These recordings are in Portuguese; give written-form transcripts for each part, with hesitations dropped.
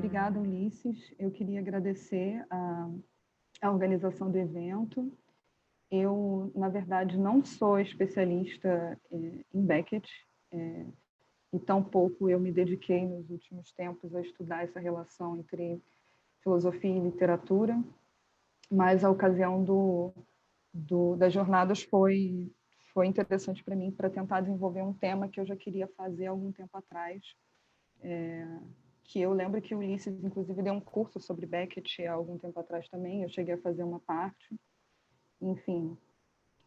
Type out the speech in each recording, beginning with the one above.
obrigada, Ulisses. Eu queria agradecer a organização do evento. Eu, na verdade, não sou especialista em Beckett, e tampouco eu me dediquei nos últimos tempos a estudar essa relação entre filosofia e literatura, mas a ocasião das jornadas foi interessante para mim, para tentar desenvolver um tema que eu já queria fazer há algum tempo atrás, que eu lembro que o Ulisses, inclusive, deu um curso sobre Beckett há algum tempo atrás também, eu cheguei a fazer uma parte. Enfim,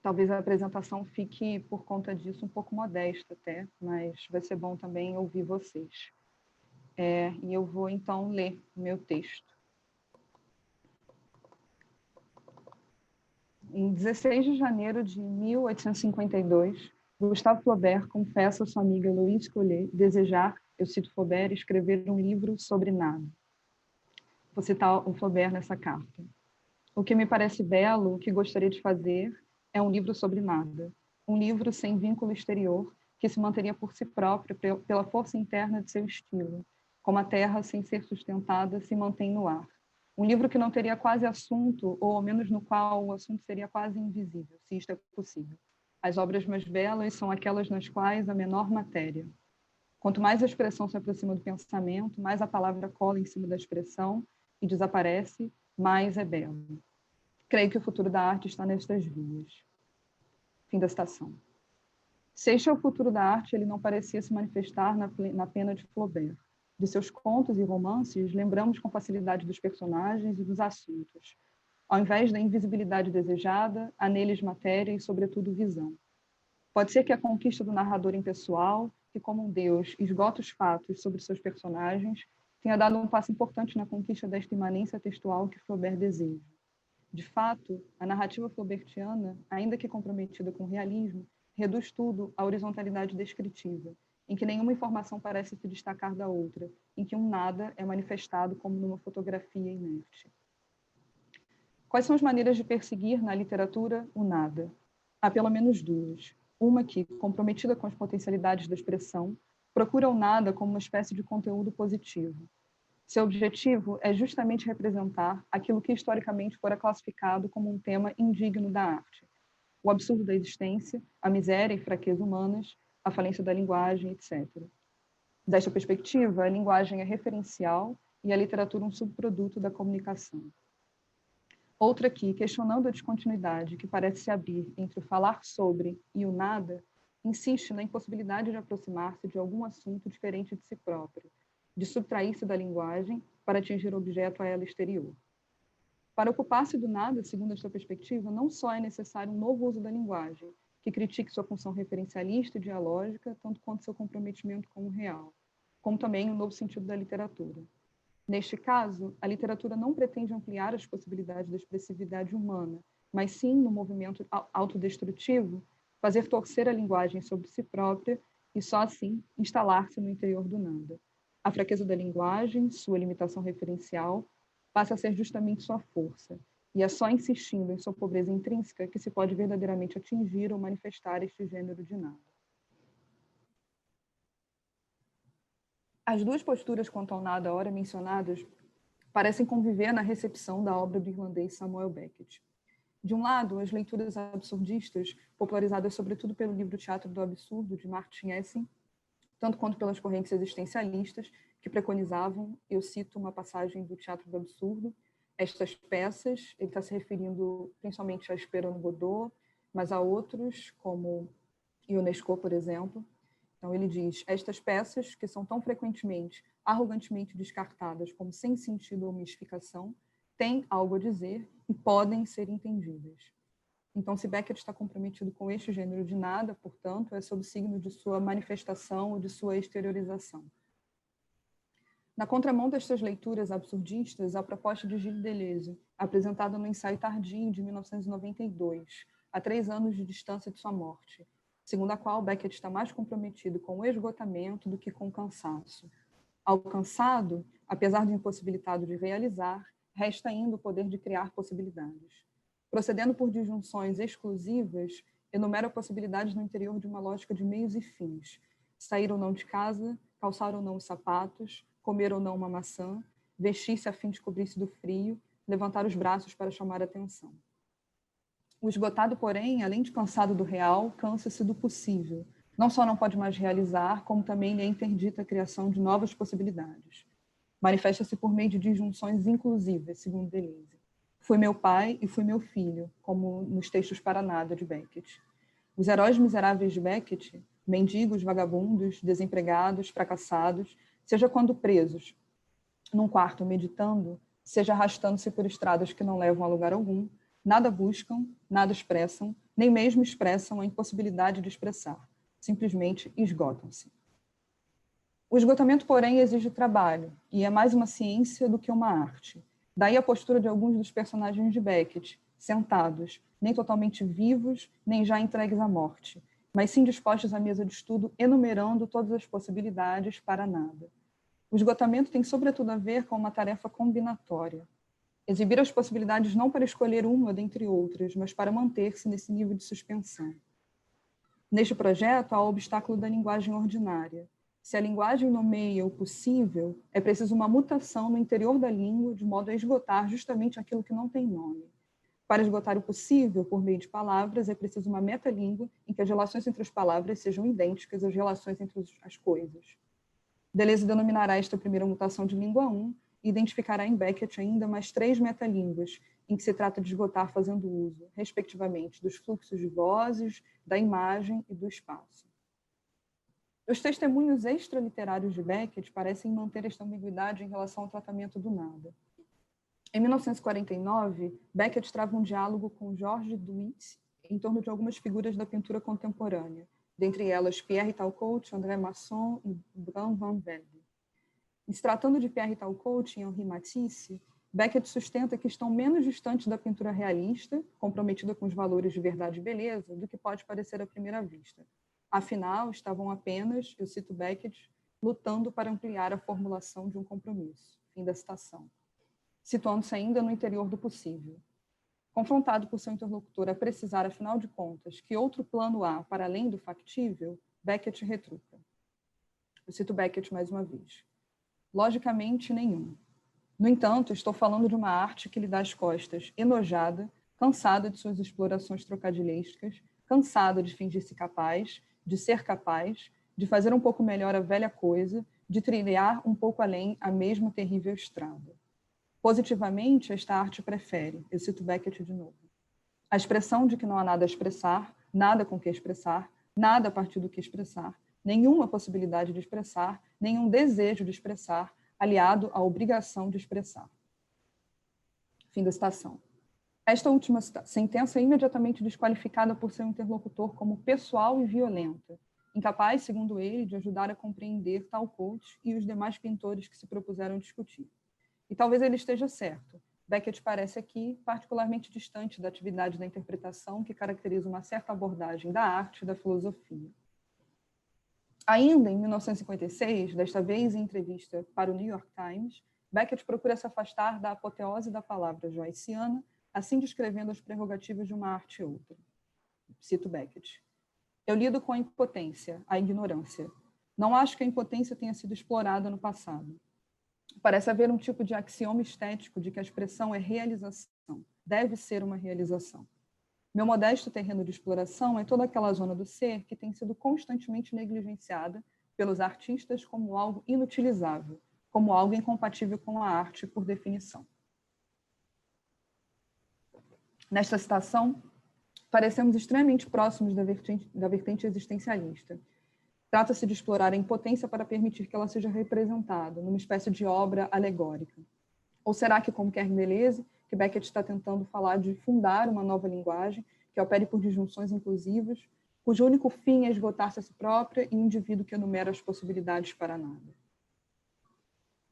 talvez a apresentação fique, por conta disso, um pouco modesta até, mas vai ser bom também ouvir vocês. E eu vou, então, ler o meu texto. Em 16 de janeiro de 1852, Gustave Flaubert confessa a sua amiga Louise Collet desejar, eu cito Flaubert, escrever um livro sobre nada. Vou citar o Flaubert nessa carta. O que me parece belo, o que gostaria de fazer, é um livro sobre nada. Um livro sem vínculo exterior, que se manteria por si próprio pela força interna de seu estilo, como a terra, sem ser sustentada, se mantém no ar. Um livro que não teria quase assunto, ou ao menos no qual o assunto seria quase invisível, se isto é possível. As obras mais belas são aquelas nas quais a menor matéria. Quanto mais a expressão se aproxima do pensamento, mais a palavra cola em cima da expressão e desaparece, mais é belo. Creio que o futuro da arte está nestas vias. Fim da citação. Se este é o futuro da arte, ele não parecia se manifestar na pena de Flaubert. De seus contos e romances, lembramos com facilidade dos personagens e dos assuntos. Ao invés da invisibilidade desejada, há neles matéria e, sobretudo, visão. Pode ser que a conquista do narrador impessoal, que como um deus esgota os fatos sobre seus personagens, tenha dado um passo importante na conquista desta imanência textual que Flaubert deseja. De fato, a narrativa flaubertiana, ainda que comprometida com o realismo, reduz tudo à horizontalidade descritiva, em que nenhuma informação parece se destacar da outra, em que um nada é manifestado como numa fotografia inerte. Quais são as maneiras de perseguir na literatura o nada? Há pelo menos duas. Uma que, comprometida com as potencialidades da expressão, procura o nada como uma espécie de conteúdo positivo. Seu objetivo é justamente representar aquilo que historicamente fora classificado como um tema indigno da arte. O absurdo da existência, a miséria e fraqueza humanas, a falência da linguagem, etc. Desta perspectiva, a linguagem é referencial e a literatura um subproduto da comunicação. Outra que, questionando a descontinuidade que parece se abrir entre o falar sobre e o nada, insiste na impossibilidade de aproximar-se de algum assunto diferente de si próprio, de subtrair-se da linguagem para atingir o objeto a ela exterior. Para ocupar-se do nada, segundo esta perspectiva, não só é necessário um novo uso da linguagem, que critique sua função referencialista e dialógica, tanto quanto seu comprometimento com o real, como também um novo sentido da literatura. Neste caso, a literatura não pretende ampliar as possibilidades da expressividade humana, mas sim, no movimento autodestrutivo, fazer torcer a linguagem sobre si própria e só assim instalar-se no interior do nada. A fraqueza da linguagem, sua limitação referencial, passa a ser justamente sua força, e é só insistindo em sua pobreza intrínseca que se pode verdadeiramente atingir ou manifestar este gênero de nada. As duas posturas quanto ao nada ora mencionadas parecem conviver na recepção da obra do irlandês Samuel Beckett. De um lado, as leituras absurdistas, popularizadas sobretudo pelo livro Teatro do Absurdo, de Martin Hessing, tanto quanto pelas correntes existencialistas, que preconizavam, eu cito uma passagem do Teatro do Absurdo, estas peças, ele está se referindo principalmente a Esperon Godot, mas a outros, como Ionesco, por exemplo. Então, ele diz, estas peças, que são tão frequentemente, arrogantemente descartadas como sem sentido ou mistificação, têm algo a dizer e podem ser entendidas. Então, se Beckett está comprometido com este gênero de nada, portanto, é sob o signo de sua manifestação ou de sua exteriorização. Na contramão destas leituras absurdistas, a proposta de Gilles Deleuze, apresentada no ensaio tardio de 1992, a 3 anos de distância de sua morte, segundo a qual Beckett está mais comprometido com o esgotamento do que com o cansaço. Alcançado, apesar de impossibilitado de realizar, resta ainda o poder de criar possibilidades. Procedendo por disjunções exclusivas, enumera possibilidades no interior de uma lógica de meios e fins. Sair ou não de casa, calçar ou não os sapatos, comer ou não uma maçã, vestir-se a fim de cobrir-se do frio, levantar os braços para chamar a atenção. O esgotado, porém, além de cansado do real, cansa-se do possível. Não só não pode mais realizar, como também lhe é interdita a criação de novas possibilidades. Manifesta-se por meio de disjunções inclusivas, segundo Deleuze. Fui meu pai e fui meu filho, como nos textos Para Nada, de Beckett. Os heróis miseráveis de Beckett, mendigos, vagabundos, desempregados, fracassados, seja quando presos, num quarto meditando, seja arrastando-se por estradas que não levam a lugar algum, nada buscam, nada expressam, nem mesmo expressam a impossibilidade de expressar. Simplesmente esgotam-se. O esgotamento, porém, exige trabalho, e é mais uma ciência do que uma arte. Daí a postura de alguns dos personagens de Beckett, sentados, nem totalmente vivos, nem já entregues à morte, mas sim dispostos à mesa de estudo, enumerando todas as possibilidades para nada. O esgotamento tem, sobretudo, a ver com uma tarefa combinatória. Exibir as possibilidades não para escolher uma dentre outras, mas para manter-se nesse nível de suspensão. Neste projeto, há o obstáculo da linguagem ordinária. Se a linguagem nomeia o possível, é preciso uma mutação no interior da língua, de modo a esgotar justamente aquilo que não tem nome. Para esgotar o possível por meio de palavras, é preciso uma metalíngua em que as relações entre as palavras sejam idênticas às relações entre as coisas. Deleuze denominará esta primeira mutação de língua 1 e identificará em Beckett ainda mais 3 metalínguas, em que se trata de esgotar fazendo uso, respectivamente, dos fluxos de vozes, da imagem e do espaço. Os testemunhos extraliterários de Beckett parecem manter esta ambiguidade em relação ao tratamento do nada. Em 1949, Beckett trava um diálogo com Georges Duitz em torno de algumas figuras da pintura contemporânea, dentre elas Pierre Talcott, André Masson e Bram van Velde. E se tratando de Pierre Talcott e Henri Matisse, Beckett sustenta que estão menos distantes da pintura realista, comprometida com os valores de verdade e beleza, do que pode parecer à primeira vista. Afinal, estavam apenas, eu cito Beckett, lutando para ampliar a formulação de um compromisso. Fim da citação. Situando-se ainda no interior do possível. Confrontado por seu interlocutor a precisar, afinal de contas, que outro plano há para além do factível, Beckett retruca. Eu cito Beckett mais uma vez. Logicamente, nenhum. No entanto, estou falando de uma arte que lhe dá as costas, enojada, cansada de suas explorações trocadilhescas, cansada de fingir-se capaz, de ser capaz, de fazer um pouco melhor a velha coisa, de trilhar um pouco além a mesma terrível estrada. Positivamente, esta arte prefere, eu cito Beckett de novo, a expressão de que não há nada a expressar, nada com que expressar, nada a partir do que expressar, nenhuma possibilidade de expressar, nenhum desejo de expressar, aliado à obrigação de expressar. Fim da citação. Esta última sentença é imediatamente desqualificada por seu interlocutor como pessoal e violenta, incapaz, segundo ele, de ajudar a compreender Talcott e os demais pintores que se propuseram discutir. E talvez ele esteja certo. Beckett parece aqui particularmente distante da atividade da interpretação que caracteriza uma certa abordagem da arte e da filosofia. Ainda em 1956, desta vez em entrevista para o New York Times, Beckett procura se afastar da apoteose da palavra joyciana, assim descrevendo as prerrogativas de uma arte e outra. Cito Beckett. Eu lido com a impotência, a ignorância. Não acho que a impotência tenha sido explorada no passado. Parece haver um tipo de axioma estético de que a expressão é realização, deve ser uma realização. Meu modesto terreno de exploração é toda aquela zona do ser que tem sido constantemente negligenciada pelos artistas como algo inutilizável, como algo incompatível com a arte por definição. Nesta citação, parecemos extremamente próximos da vertente existencialista. Trata-se de explorar a impotência para permitir que ela seja representada numa espécie de obra alegórica. Ou será que, como quer Deleuze, que Beckett está tentando falar de fundar uma nova linguagem que opere por disjunções inclusivas, cujo único fim é esgotar-se a si própria e o indivíduo que enumera as possibilidades para nada?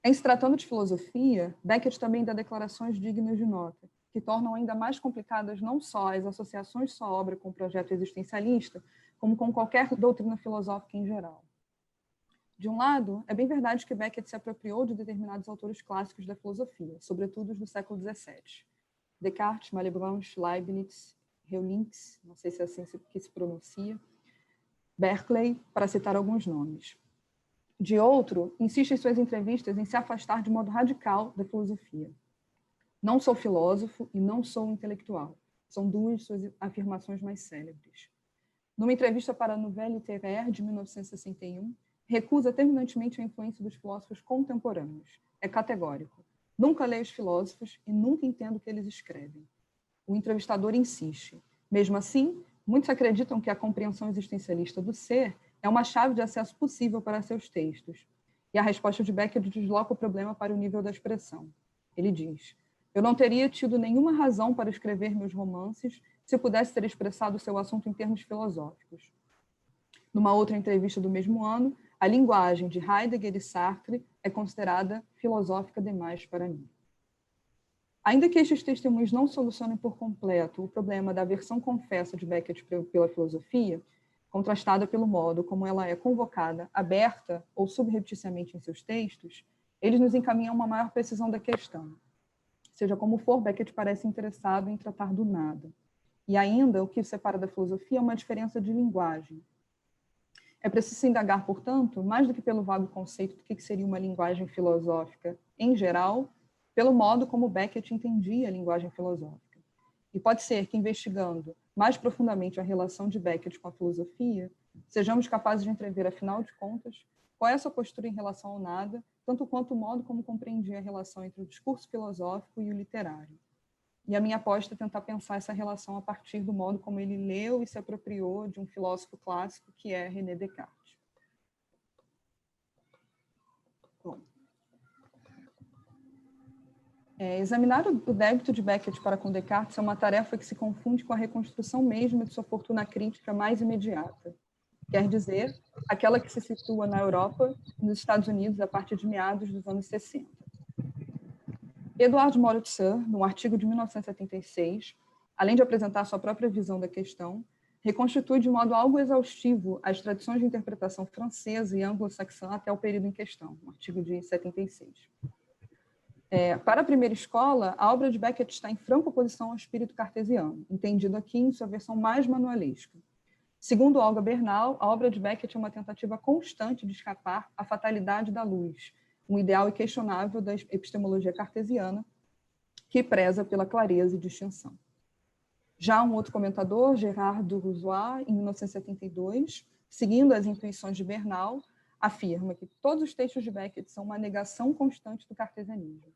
Em se tratando de filosofia, Beckett também dá declarações dignas de nota, que tornam ainda mais complicadas não só as associações de sua obra com o projeto existencialista, como com qualquer doutrina filosófica em geral. De um lado, é bem verdade que Beckett se apropriou de determinados autores clássicos da filosofia, sobretudo os do século XVII. Descartes, Malebranche, Leibniz, Heulinx, não sei se é assim que se pronuncia, Berkeley, para citar alguns nomes. De outro, insiste em suas entrevistas em se afastar de modo radical da filosofia. Não sou filósofo e não sou intelectual. São duas suas afirmações mais célebres. Numa entrevista para a Nouvelle Littéraire de 1961, recusa terminantemente a influência dos filósofos contemporâneos. É categórico. Nunca leio os filósofos e nunca entendo o que eles escrevem. O entrevistador insiste. Mesmo assim, muitos acreditam que a compreensão existencialista do ser é uma chave de acesso possível para seus textos. E a resposta de Beckett desloca o problema para o nível da expressão. Ele diz: eu não teria tido nenhuma razão para escrever meus romances se pudesse ter expressado seu assunto em termos filosóficos. Numa outra entrevista do mesmo ano, a linguagem de Heidegger e Sartre é considerada filosófica demais para mim. Ainda que estes testemunhos não solucionem por completo o problema da aversão confessa de Beckett pela filosofia, contrastada pelo modo como ela é convocada, aberta ou subrepticiamente em seus textos, eles nos encaminham uma maior precisão da questão. Seja como for, Beckett parece interessado em tratar do nada. E ainda, o que o separa da filosofia é uma diferença de linguagem. É preciso se indagar, portanto, mais do que pelo vago conceito do que seria uma linguagem filosófica em geral, pelo modo como Beckett entendia a linguagem filosófica. E pode ser que, investigando mais profundamente a relação de Beckett com a filosofia, sejamos capazes de entrever, afinal de contas, qual é a sua postura em relação ao nada, tanto quanto o modo como compreendia a relação entre o discurso filosófico e o literário. E a minha aposta é tentar pensar essa relação a partir do modo como ele leu e se apropriou de um filósofo clássico que é René Descartes. Bom, examinar o débito de Beckett para com Descartes é uma tarefa que se confunde com a reconstrução mesmo de sua fortuna crítica mais imediata. Quer dizer, aquela que se situa na Europa e nos Estados Unidos a partir de meados dos anos 60. Edward Moritzer, num artigo de 1976, além de apresentar sua própria visão da questão, reconstitui de modo algo exaustivo as tradições de interpretação francesa e anglo-saxã até o período em questão, um artigo de 76. Para a primeira escola, a obra de Beckett está em franca oposição ao espírito cartesiano, entendido aqui em sua versão mais manualesca. Segundo Olga Bernal, a obra de Beckett é uma tentativa constante de escapar à fatalidade da luz, um ideal inquestionável da epistemologia cartesiana, que preza pela clareza e distinção. Já um outro comentador, Gérard Duroussois, em 1972, seguindo as intuições de Bernal, afirma que todos os textos de Beckett são uma negação constante do cartesianismo.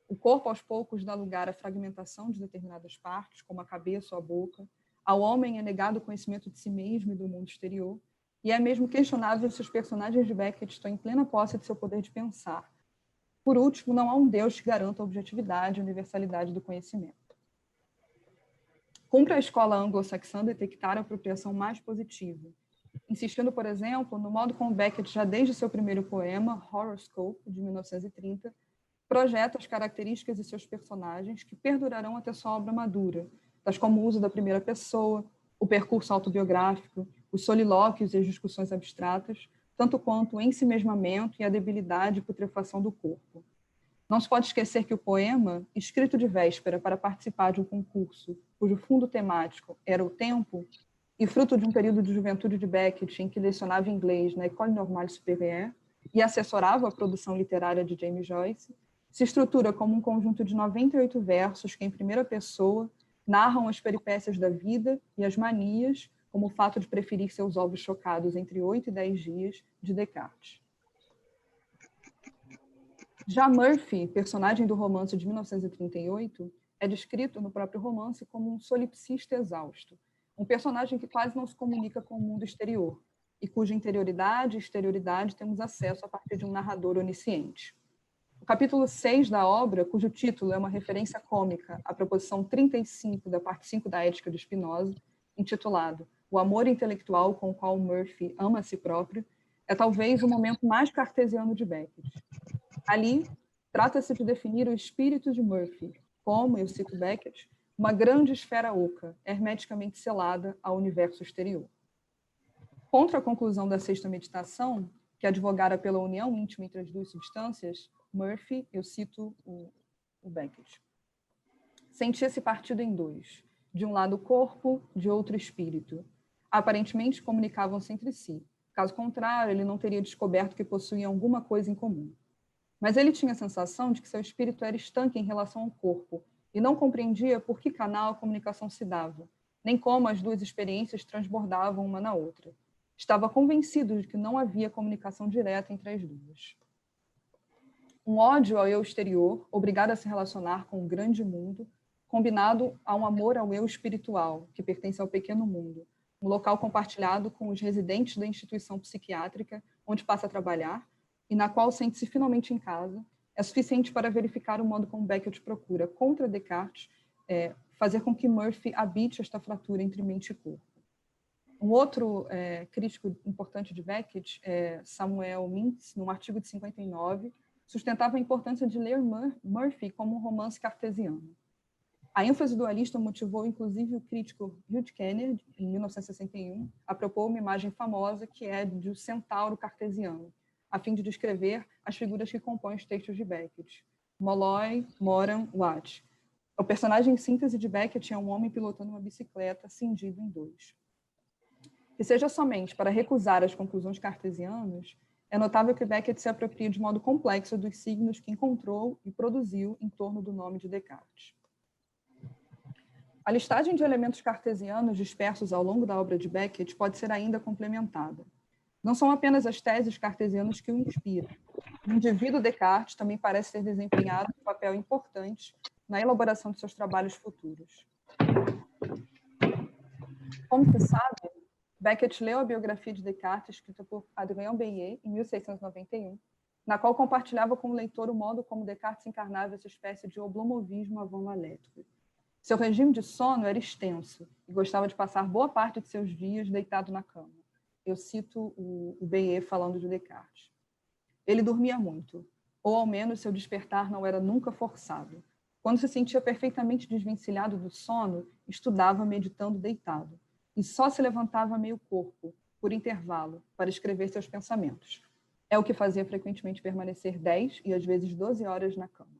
O corpo, aos poucos, dá lugar à fragmentação de determinadas partes, como a cabeça ou a boca. Ao homem é negado o conhecimento de si mesmo e do mundo exterior, e é mesmo questionável se os personagens de Beckett estão em plena posse de seu poder de pensar. Por último, não há um Deus que garanta a objetividade e universalidade do conhecimento. Cumpre a escola anglo-saxã detectar a apropriação mais positiva, insistindo, por exemplo, no modo como Beckett, já desde seu primeiro poema, Horoscope, de 1930, projeta as características de seus personagens que perdurarão até sua obra madura, tais como o uso da primeira pessoa, o percurso autobiográfico, os solilóquios e as discussões abstratas, tanto quanto o ensimesmamento e a debilidade e putrefação do corpo. Não se pode esquecer que o poema, escrito de véspera para participar de um concurso, cujo fundo temático era o tempo, e fruto de um período de juventude de Beckett em que lecionava inglês na École Normale Supérieure e assessorava a produção literária de James Joyce, se estrutura como um conjunto de 98 versos que, em primeira pessoa, narram as peripécias da vida e as manias, como o fato de preferir seus ovos chocados entre 8 e 10 dias, de Descartes. Já Murphy, personagem do romance de 1938, é descrito no próprio romance como um solipsista exausto, um personagem que quase não se comunica com o mundo exterior, e cuja interioridade e exterioridade temos acesso a partir de um narrador onisciente. O capítulo 6 da obra, cujo título é uma referência cômica à proposição 35 da parte 5 da Ética de Spinoza, intitulado O Amor Intelectual com o qual Murphy ama a si próprio, é talvez o momento mais cartesiano de Beckett. Ali, trata-se de definir o espírito de Murphy como, eu cito Beckett, uma grande esfera oca, hermeticamente selada ao universo exterior. Contra a conclusão da sexta meditação, que advogara pela união íntima entre as duas substâncias, Murphy, eu cito o Beckett, sentia-se partido em dois, de um lado o corpo, de outro o espírito. Aparentemente comunicavam-se entre si, Caso contrário, ele não teria descoberto que possuíam alguma coisa em comum. Mas ele tinha a sensação de que seu espírito era estanque em relação ao corpo e não compreendia por que canal a comunicação se dava, nem como as duas experiências transbordavam uma na outra. Estava convencido de que não havia comunicação direta entre as duas. Um ódio ao eu exterior, obrigado a se relacionar com o grande mundo, combinado a um amor ao eu espiritual, que pertence ao pequeno mundo, um local compartilhado com os residentes da instituição psiquiátrica onde passa a trabalhar e na qual sente-se finalmente em casa, é suficiente para verificar o modo como Beckett procura, contra Descartes, fazer com que Murphy habite esta fratura entre mente e corpo. Um outro crítico importante de Beckett, Samuel Mintz, num artigo de 59, sustentava a importância de ler Murphy como um romance cartesiano. A ênfase dualista motivou, inclusive, o crítico Hugh Kenner, em 1961, a propor uma imagem famosa que é de um centauro cartesiano, a fim de descrever as figuras que compõem os textos de Beckett. Molloy, Moran, Watt. O personagem em síntese de Beckett é um homem pilotando uma bicicleta cindido em dois. Que seja somente para recusar as conclusões cartesianas, é notável que Beckett se apropria de modo complexo dos signos que encontrou e produziu em torno do nome de Descartes. A listagem de elementos cartesianos dispersos ao longo da obra de Beckett pode ser ainda complementada. Não são apenas as teses cartesianas que o inspiram. O indivíduo Descartes também parece ter desempenhado um papel importante na elaboração de seus trabalhos futuros. Como se sabe, Beckett leu a biografia de Descartes, escrita por Adrien Beyer, em 1691, na qual compartilhava com o leitor o modo como Descartes encarnava essa espécie de oblomovismo avant la lettre. Seu regime de sono era extenso e gostava de passar boa parte de seus dias deitado na cama. Eu cito o Beyer falando de Descartes. Ele dormia muito, ou ao menos seu despertar não era nunca forçado. Quando se sentia perfeitamente desvencilhado do sono, estudava meditando deitado, e só se levantava meio corpo, por intervalo, para escrever seus pensamentos. É o que fazia frequentemente permanecer 10 e às vezes 12 horas na cama.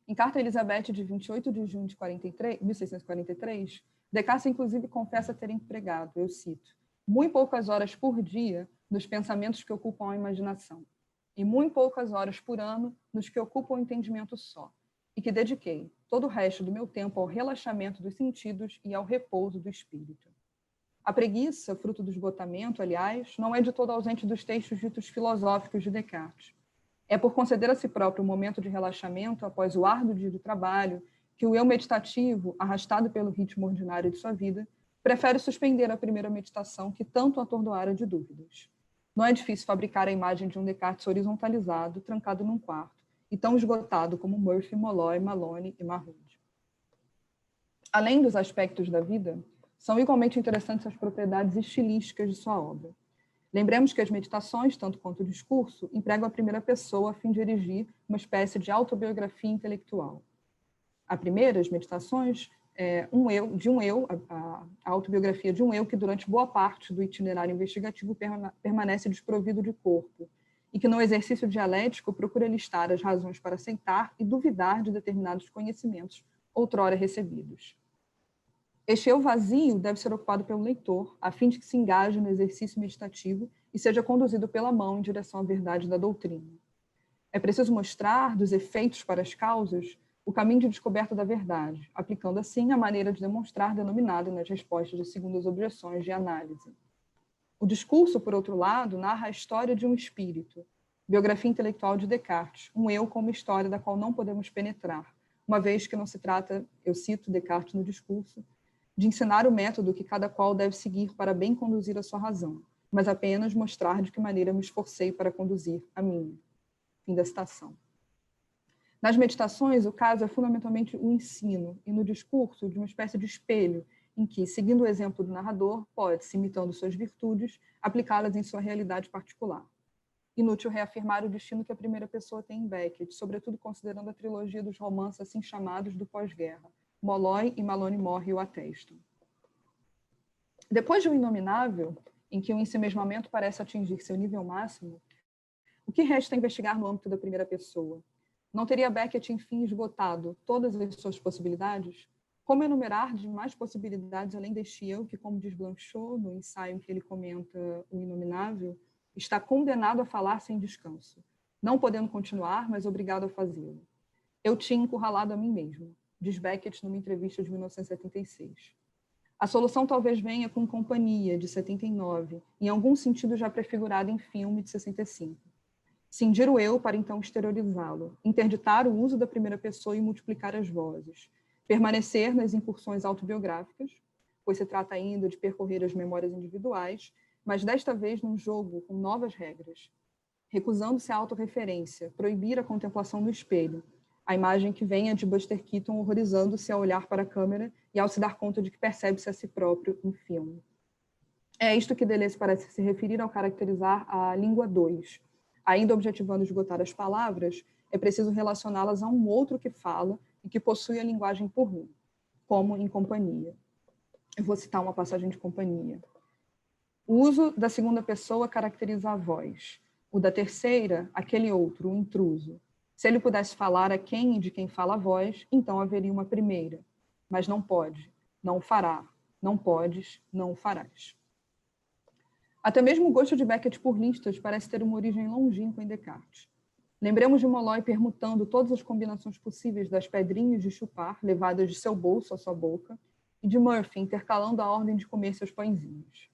Em carta a Elizabeth de 28 de junho de 1643, Descartes inclusive confessa ter empregado, eu cito, muito poucas horas por dia nos pensamentos que ocupam a imaginação, e muito poucas horas por ano nos que ocupam o entendimento só, e que dediquei todo o resto do meu tempo ao relaxamento dos sentidos e ao repouso do espírito. A preguiça, fruto do esgotamento, aliás, não é de todo ausente dos textos ditos filosóficos de Descartes. É por conceder a si próprio um momento de relaxamento após o árduo dia do trabalho que o eu meditativo, arrastado pelo ritmo ordinário de sua vida, prefere suspender a primeira meditação que tanto atordoara de dúvidas. Não é difícil fabricar a imagem de um Descartes horizontalizado, trancado num quarto, e tão esgotado como Murphy, Molloy, Malone e Marrude. Além dos aspectos da vida, são igualmente interessantes as propriedades estilísticas de sua obra. Lembremos que as meditações, tanto quanto o discurso, empregam a primeira pessoa a fim de erigir uma espécie de autobiografia intelectual. A primeira, as meditações, a autobiografia de um eu que durante boa parte do itinerário investigativo permanece desprovido de corpo e que no exercício dialético procura listar as razões para aceitar e duvidar de determinados conhecimentos outrora recebidos. Este eu vazio deve ser ocupado pelo leitor, a fim de que se engaje no exercício meditativo e seja conduzido pela mão em direção à verdade da doutrina. É preciso mostrar, dos efeitos para as causas, o caminho de descoberta da verdade, aplicando assim a maneira de demonstrar denominada nas respostas de segundas objeções de análise. O discurso, por outro lado, narra a história de um espírito, biografia intelectual de Descartes, um eu como história da qual não podemos penetrar, uma vez que não se trata, eu cito Descartes no discurso, de ensinar o método que cada qual deve seguir para bem conduzir a sua razão, mas apenas mostrar de que maneira me esforcei para conduzir a minha. Fim da citação. Nas meditações, o caso é fundamentalmente o ensino, e no discurso, de uma espécie de espelho, em que, seguindo o exemplo do narrador, pode-se, imitando suas virtudes, aplicá-las em sua realidade particular. Inútil reafirmar o destino que a primeira pessoa tem em Beckett, sobretudo considerando a trilogia dos romances assim chamados do pós-guerra. Molloy e Malone Morre o atestam. Depois de O Inominável, em que o ensimesmamento parece atingir seu nível máximo, o que resta investigar no âmbito da primeira pessoa? Não teria Beckett, enfim, esgotado todas as suas possibilidades? Como enumerar demais possibilidades além deste eu que, como diz Blanchot, no ensaio em que ele comenta o inominável, está condenado a falar sem descanso, não podendo continuar, mas obrigado a fazê-lo. Eu tinha encurralado a mim mesmo, diz Beckett numa entrevista de 1976. A solução talvez venha com Companhia, de 79, em algum sentido já prefigurada em Filme, de 65. Cindir o eu para então exteriorizá-lo, interditar o uso da primeira pessoa e multiplicar as vozes, permanecer nas incursões autobiográficas, pois se trata ainda de percorrer as memórias individuais, mas desta vez num jogo com novas regras, recusando-se à autorreferência, proibir a contemplação no espelho, a imagem que venha de Buster Keaton horrorizando-se ao olhar para a câmera e ao se dar conta de que percebe-se a si próprio em filme. É isto que Deleuze parece se referir ao caracterizar a língua 2. Ainda objetivando esgotar as palavras, é preciso relacioná-las a um outro que fala e que possui a linguagem por mim, como em Companhia. Eu vou citar uma passagem de Companhia. O uso da segunda pessoa caracteriza a voz. O da terceira, aquele outro, o intruso. Se ele pudesse falar a quem e de quem fala a voz, então haveria uma primeira. Mas não pode, não o fará, não podes, não o farás. Até mesmo o gosto de Beckett por listas parece ter uma origem longínqua em Descartes. Lembremos de Molloy permutando todas as combinações possíveis das pedrinhas de chupar levadas de seu bolso à sua boca e de Murphy intercalando a ordem de comer seus pãezinhos.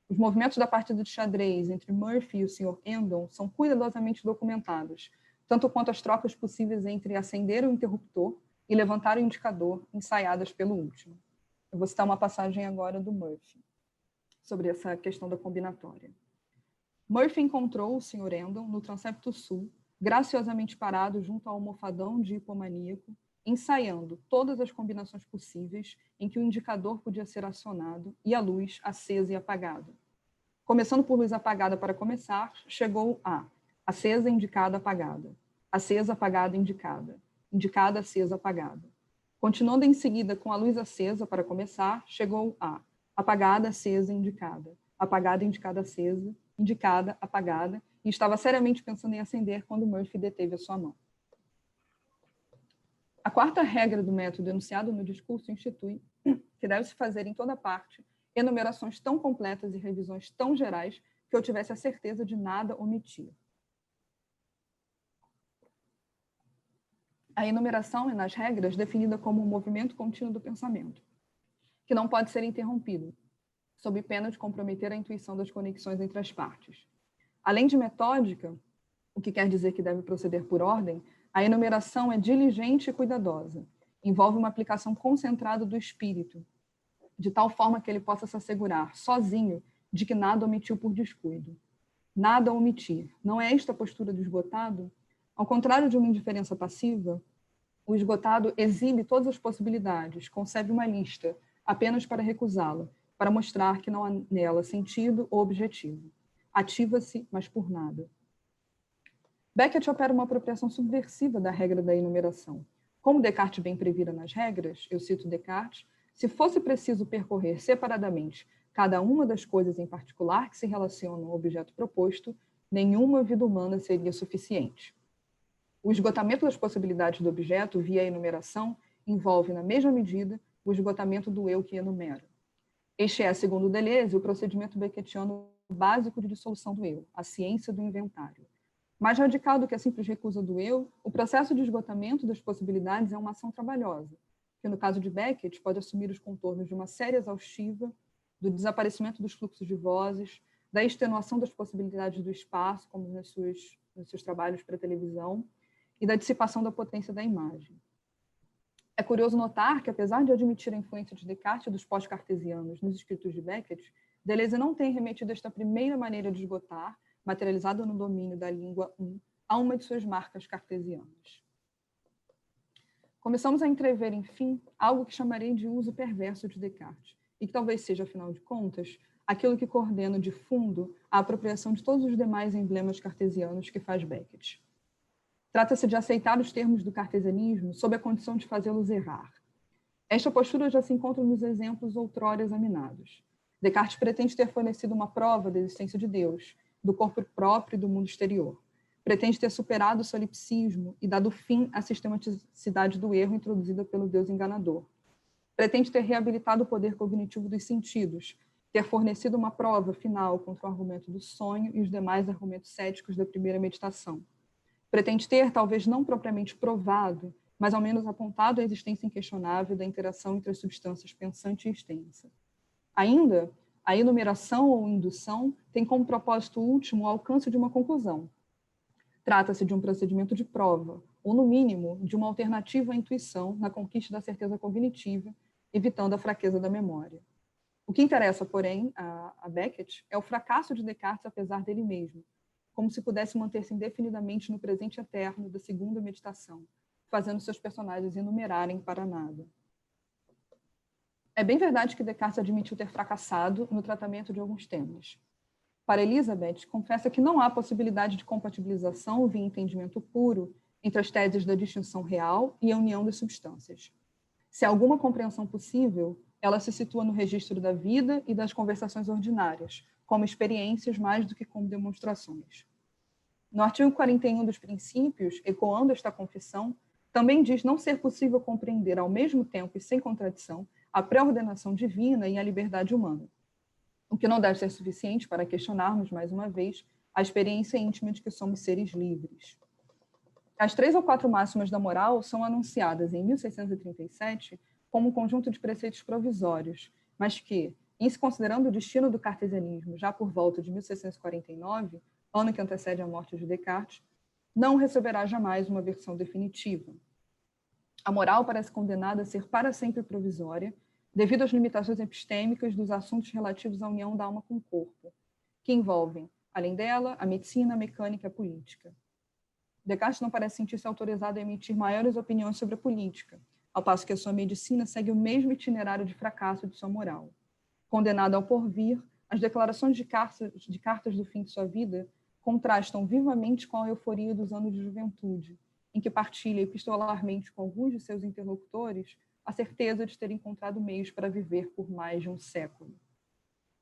Os movimentos da partida de xadrez entre Murphy e o Sr. Endon são cuidadosamente documentados, tanto quanto as trocas possíveis entre acender o interruptor e levantar o indicador, ensaiadas pelo último. Eu vou citar uma passagem agora do Murphy, sobre essa questão da combinatória. Murphy encontrou o Sr. Endon no transepto sul, graciosamente parado junto ao almofadão de hipomaníaco, ensaiando todas as combinações possíveis em que o indicador podia ser acionado e a luz acesa e apagada. Começando por luz apagada para começar, chegou a acesa, indicada, apagada. Acesa, apagada, indicada. Indicada, acesa, apagada. Continuando em seguida com a luz acesa para começar, chegou a apagada, acesa, indicada. Apagada, indicada, acesa. Indicada, apagada. E estava seriamente pensando em acender quando Murphy deteve a sua mão. A quarta regra do método enunciado no discurso institui que deve-se fazer em toda parte enumerações tão completas e revisões tão gerais que eu tivesse a certeza de nada omitir. A enumeração é, nas regras, definida como um movimento contínuo do pensamento, que não pode ser interrompido, sob pena de comprometer a intuição das conexões entre as partes. Além de metódica, o que quer dizer que deve proceder por ordem, a enumeração é diligente e cuidadosa. Envolve uma aplicação concentrada do espírito, de tal forma que ele possa se assegurar, sozinho, de que nada omitiu por descuido. Nada omitir. Não é esta a postura do esgotado? Ao contrário de uma indiferença passiva, o esgotado exibe todas as possibilidades, concebe uma lista, apenas para recusá-la, para mostrar que não há nela sentido ou objetivo. Ativa-se, mas por nada. Beckett opera uma apropriação subversiva da regra da enumeração. Como Descartes bem previra nas regras, eu cito Descartes, se fosse preciso percorrer separadamente cada uma das coisas em particular que se relacionam ao objeto proposto, nenhuma vida humana seria suficiente. O esgotamento das possibilidades do objeto via enumeração envolve, na mesma medida, o esgotamento do eu que enumera. Este é, segundo Deleuze, o procedimento beckettiano básico de dissolução do eu, a ciência do inventário. Mais radical do que a simples recusa do eu, o processo de esgotamento das possibilidades é uma ação trabalhosa, que, no caso de Beckett, pode assumir os contornos de uma série exaustiva, do desaparecimento dos fluxos de vozes, da extenuação das possibilidades do espaço, como nos seus trabalhos para televisão, e da dissipação da potência da imagem. É curioso notar que, apesar de admitir a influência de Descartes e dos pós-cartesianos nos escritos de Beckett, Deleuze não tem remetido esta primeira maneira de esgotar, materializada no domínio da língua 1, a uma de suas marcas cartesianas. Começamos a entrever, enfim, algo que chamarei de uso perverso de Descartes, e que talvez seja, afinal de contas, aquilo que coordena de fundo a apropriação de todos os demais emblemas cartesianos que faz Beckett. Trata-se de aceitar os termos do cartesianismo sob a condição de fazê-los errar. Esta postura já se encontra nos exemplos outrora examinados. Descartes pretende ter fornecido uma prova da existência de Deus, do corpo próprio e do mundo exterior. Pretende ter superado o solipsismo e dado fim à sistematicidade do erro introduzida pelo Deus enganador. Pretende ter reabilitado o poder cognitivo dos sentidos, ter fornecido uma prova final contra o argumento do sonho e os demais argumentos céticos da primeira meditação. Pretende ter, talvez não propriamente provado, mas ao menos apontado a existência inquestionável da interação entre as substâncias pensante e extensa. Ainda, a enumeração ou indução tem como propósito último o alcance de uma conclusão. Trata-se de um procedimento de prova, ou, no mínimo, de uma alternativa à intuição na conquista da certeza cognitiva, evitando a fraqueza da memória. O que interessa, porém, a Beckett é o fracasso de Descartes apesar dele mesmo, como se pudesse manter-se indefinidamente no presente eterno da segunda meditação, fazendo seus personagens enumerarem para nada. É bem verdade que Descartes admitiu ter fracassado no tratamento de alguns temas. Para Elizabeth, confessa que não há possibilidade de compatibilização via entendimento puro entre as teses da distinção real e a união das substâncias. Se há alguma compreensão possível, ela se situa no registro da vida e das conversações ordinárias, como experiências mais do que como demonstrações. No artigo 41 dos Princípios, ecoando esta confissão, também diz não ser possível compreender ao mesmo tempo e sem contradição a pré-ordenação divina e a liberdade humana, o que não deve ser suficiente para questionarmos, mais uma vez, a experiência íntima de que somos seres livres. As 3 ou 4 máximas da moral são anunciadas em 1637 como um conjunto de preceitos provisórios, mas que, em se considerando o destino do cartesianismo já por volta de 1649, ano que antecede a morte de Descartes, não receberá jamais uma versão definitiva. A moral parece condenada a ser para sempre provisória, devido às limitações epistêmicas dos assuntos relativos à união da alma com o corpo, que envolvem, além dela, a medicina, a mecânica e a política. Descartes não parece sentir-se autorizado a emitir maiores opiniões sobre a política, ao passo que a sua medicina segue o mesmo itinerário de fracasso de sua moral. Condenado ao porvir, as declarações de cartas do fim de sua vida contrastam vivamente com a euforia dos anos de juventude, em que partilha epistolarmente com alguns de seus interlocutores a certeza de ter encontrado meios para viver por mais de um século.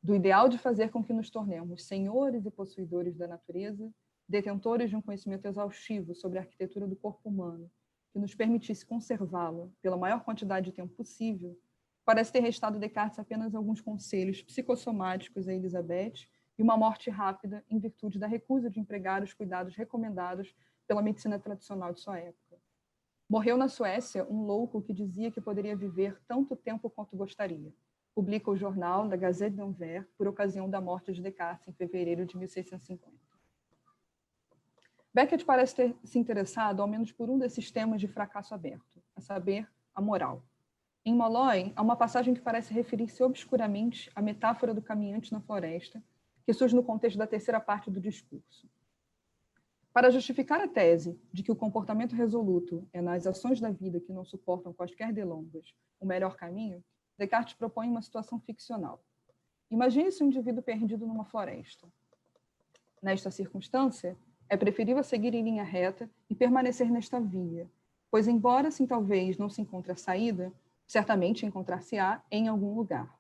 Do ideal de fazer com que nos tornemos senhores e possuidores da natureza, detentores de um conhecimento exaustivo sobre a arquitetura do corpo humano, que nos permitisse conservá-la pela maior quantidade de tempo possível, parece ter restado Descartes apenas alguns conselhos psicossomáticos a Elizabeth e uma morte rápida em virtude da recusa de empregar os cuidados recomendados pela medicina tradicional de sua época. Morreu na Suécia um louco que dizia que poderia viver tanto tempo quanto gostaria. Publica o jornal La Gazette d'Anvers por ocasião da morte de Descartes em fevereiro de 1650. Beckett parece ter se interessado ao menos por um desses temas de fracasso aberto, a saber, a moral. Em Molloy, há uma passagem que parece referir-se obscuramente à metáfora do caminhante na floresta, que surge no contexto da terceira parte do discurso. Para justificar a tese de que o comportamento resoluto é nas ações da vida que não suportam quaisquer delongas o melhor caminho, Descartes propõe uma situação ficcional. Imagine-se um indivíduo perdido numa floresta. Nesta circunstância, é preferível seguir em linha reta e permanecer nesta via, pois, embora assim talvez não se encontre a saída, certamente encontrar-se-á em algum lugar.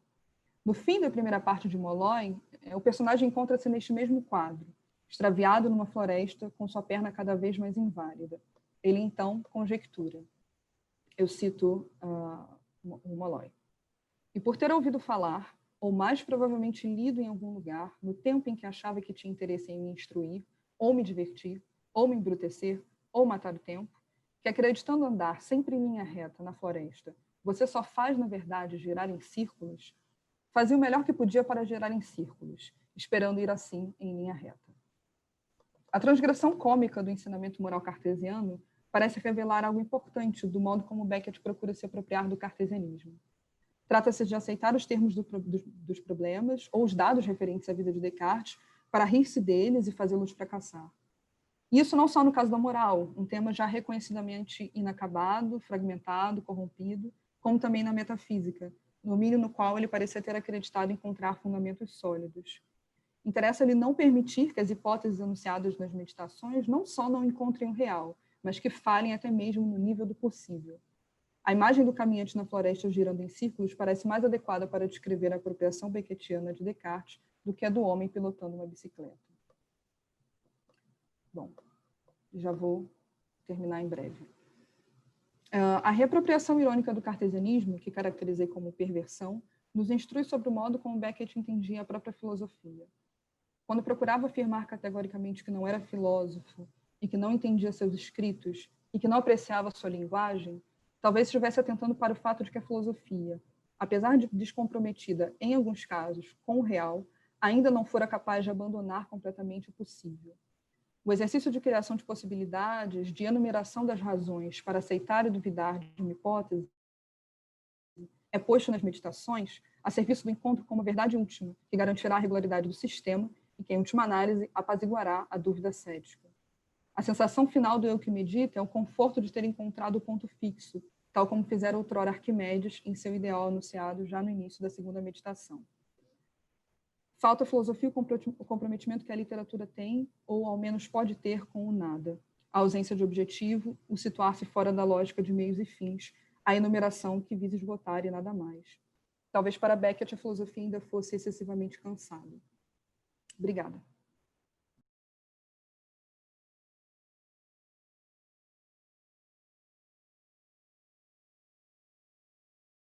No fim da primeira parte de Molloy, o personagem encontra-se neste mesmo quadro, extraviado numa floresta, com sua perna cada vez mais inválida. Ele, então, conjectura. Eu cito o Molloy. E por ter ouvido falar, ou mais provavelmente lido em algum lugar, no tempo em que achava que tinha interesse em me instruir, ou me divertir, ou me embrutecer, ou matar o tempo, que acreditando andar sempre em linha reta na floresta, você só faz, na verdade, girar em círculos, fazia o melhor que podia para girar em círculos, esperando ir assim em linha reta. A transgressão cômica do ensinamento moral cartesiano parece revelar algo importante do modo como Beckett procura se apropriar do cartesianismo. Trata-se de aceitar os termos dos problemas ou os dados referentes à vida de Descartes para rir-se deles e fazê-los fracassar. Isso não só no caso da moral, um tema já reconhecidamente inacabado, fragmentado, corrompido, como também na metafísica, domínio no qual ele parecia ter acreditado encontrar fundamentos sólidos. Interessa-lhe não permitir que as hipóteses anunciadas nas meditações não só não encontrem o real, mas que falhem até mesmo no nível do possível. A imagem do caminhante na floresta girando em círculos parece mais adequada para descrever a apropriação beckettiana de Descartes do que a do homem pilotando uma bicicleta. Bom, já vou terminar em breve. A reapropriação irônica do cartesianismo, que caracterizei como perversão, nos instrui sobre o modo como Beckett entendia a própria filosofia. Quando procurava afirmar categoricamente que não era filósofo e que não entendia seus escritos e que não apreciava sua linguagem, talvez estivesse atentando para o fato de que a filosofia, apesar de descomprometida em alguns casos com o real, ainda não fora capaz de abandonar completamente o possível. O exercício de criação de possibilidades, de enumeração das razões para aceitar e duvidar de uma hipótese, é posto nas meditações a serviço do encontro com uma verdade última, que garantirá a regularidade do sistema e que, em última análise, apaziguará a dúvida cética. A sensação final do eu que medita é o conforto de ter encontrado o ponto fixo, tal como fizera outrora Arquimedes em seu ideal anunciado já no início da segunda meditação. Falta a filosofia o comprometimento que a literatura tem, ou ao menos pode ter, com o nada. A ausência de objetivo, o situar-se fora da lógica de meios e fins, a enumeração que visa esgotar e nada mais. Talvez para Beckett a filosofia ainda fosse excessivamente cansada. Obrigada.